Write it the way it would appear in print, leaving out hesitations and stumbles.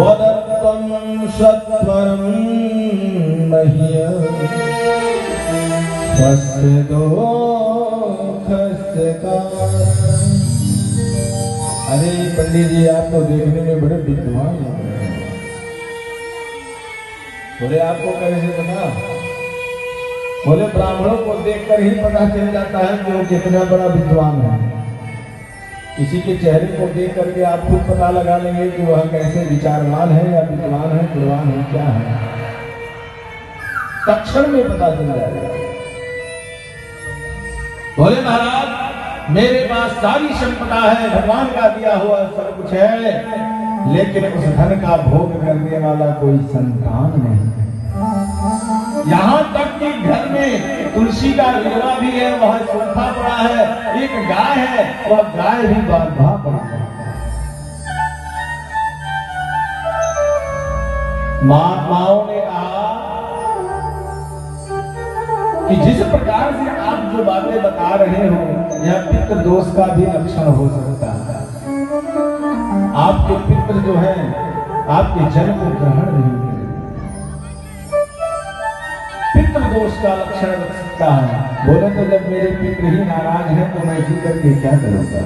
वदत्तं सत्वरं मह्यं स्वस्य दोषस्य कारणम्। अरे पंडित जी, आप तो देखने में बड़े विद्वान लग रहे हैं। बोले आपको कैसे पता? बोले ब्राह्मणों को देखकर ही पता चल जाता है कि वो कितना बड़ा विद्वान है। किसी के चेहरे को देख करके आप खुद पता लगा लेंगे कि वह कैसे विचारवान है या विद्वान है, गुणवान है, क्या है, तत्क्षण में पता चल जाएगा। बोले महाराज, मेरे पास सारी संपदा है, भगवान का दिया हुआ सब कुछ है, लेकिन उस धन का भोग करने वाला कोई संतान नहीं। यहाँ तक कि घर में तुलसी का विधवा भी है, वह सूखा पड़ा है, एक गाय है, वह गाय भी बांधा पड़ा है। महात्माओं ने कहा कि जिस प्रकार से आप जो बातें बता रहे हो, यह पितृ दोष का भी लक्षण हो सकता है। आपके पितृ जो है आपके जन्म को ग्रहण नहीं करेंगे, पितृ दोष का लक्षण लग सकता है। बोले तो जब मेरे पितृ ही नाराज है तो मैं जी करके क्या करूंगा।